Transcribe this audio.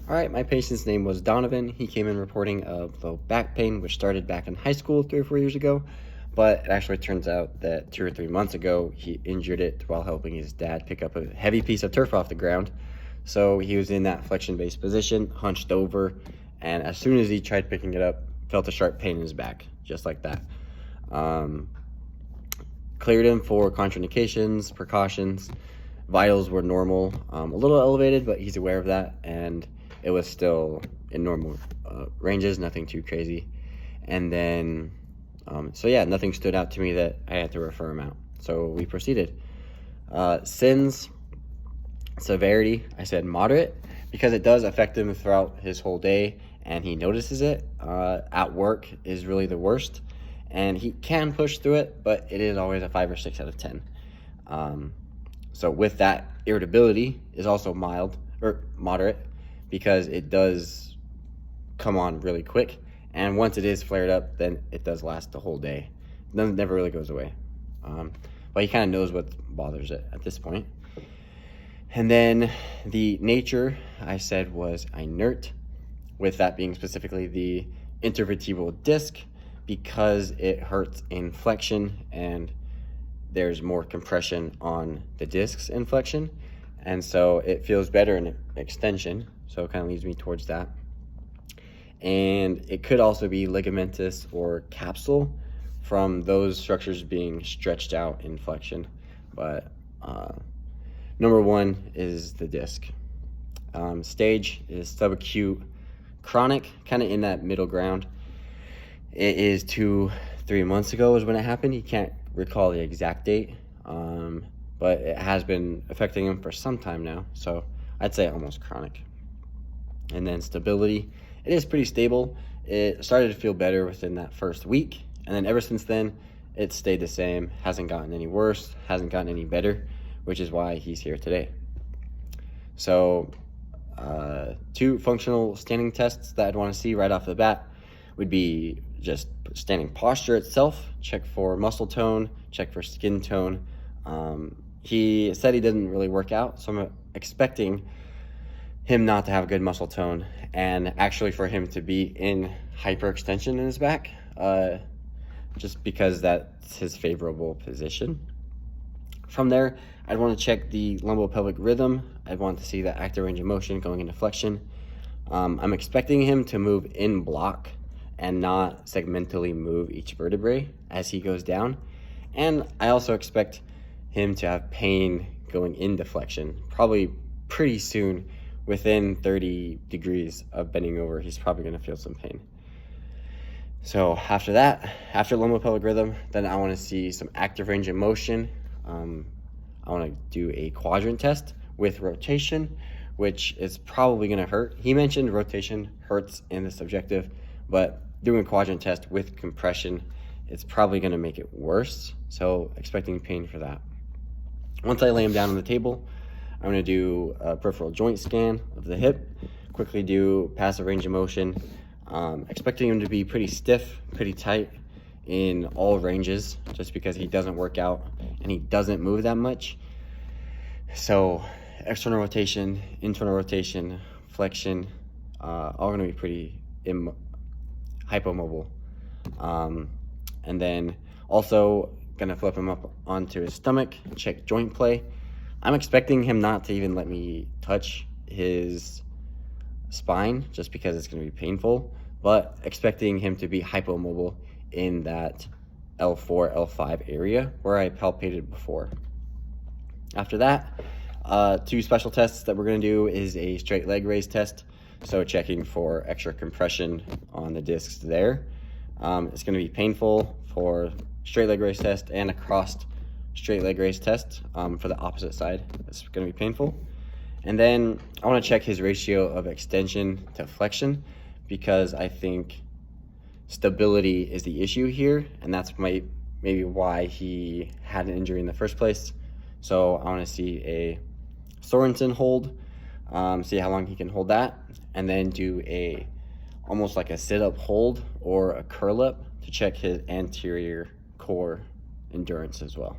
All right, my patient's name was Donovan. He came in reporting of low back pain, which started back in high school 3 or 4 years ago, but it actually turns out that 2 or 3 months ago, he injured it while helping his dad pick up a heavy piece of turf off the ground. So he was in that flexion-based position, hunched over, and as soon as he tried picking it up, felt a sharp pain in his back, just like that. Cleared him for contraindications, precautions. Vitals were normal, a little elevated, but he's aware of that, and it was still in normal ranges, nothing too crazy. And then, so yeah, nothing stood out to me that I had to refer him out. So we proceeded. SINS severity, I said moderate, because it does affect him throughout his whole day, and he notices it. At work is really the worst, and he can push through it, but it is always a 5 or 6 out of 10. So with that, irritability is also mild or moderate, because it does come on really quick, and once it is flared up, then it does last the whole day. It never really goes away. But he kind of knows what bothers it at this point. And then the nature, I said, was inert, with that being specifically the intervertebral disc, because it hurts in flexion and there's more compression on the disc's in flexion, and so it feels better in extension, so it kind of leads me towards that. And it could also be ligamentous or capsule from those structures being stretched out in flexion, but number one is the disc. Stage is subacute chronic, kind of in that middle ground. It is 2-3 months ago is when it happened. He can't recall the exact date, but it has been affecting him for some time now, so I'd say almost chronic. And then stability, it is pretty stable. It started to feel better within that first week, and then ever since then it stayed the same, hasn't gotten any worse, hasn't gotten any better, which is why he's here today. So 2 functional standing tests that I'd want to see right off the bat would be just standing posture itself, check for muscle tone, check for skin tone. He said he didn't really work out, so I'm expecting him not to have good muscle tone, and actually for him to be in hyperextension in his back, just because that's his favorable position. From there, I'd want to check the lumbopelvic rhythm. I'd want to see the active range of motion going into flexion. I'm expecting him to move in block and not segmentally move each vertebrae as he goes down. And I also expect him to have pain going into flexion, probably pretty soon. Within 30 degrees of bending over, he's probably gonna feel some pain. So after that, after lumbopelvic rhythm, then I wanna see some active range of motion. I wanna do a quadrant test with rotation, which is probably gonna hurt. He mentioned rotation hurts in the subjective, but doing a quadrant test with compression, it's probably gonna make it worse. So expecting pain for that. Once I lay him down on the table, I'm gonna do a peripheral joint scan of the hip, quickly do passive range of motion, expecting him to be pretty stiff, pretty tight in all ranges, just because he doesn't work out and he doesn't move that much. So external rotation, internal rotation, flexion, all gonna be pretty hypomobile. And then also gonna flip him up onto his stomach, check joint play. I'm expecting him not to even let me touch his spine just because it's gonna be painful, but expecting him to be hypomobile in that L4, L5 area where I palpated before. After that, 2 special tests that we're gonna do is a straight leg raise test. So checking for extra compression on the discs there. It's gonna be painful for straight leg raise test and a crossed straight leg raise test for the opposite side. It's gonna be painful. And then I wanna check his ratio of extension to flexion, because I think stability is the issue here, and that's maybe why he had an injury in the first place. So I wanna see a Sorensen hold, see how long he can hold that, and then do almost like a sit-up hold or a curl-up to check his anterior core endurance as well.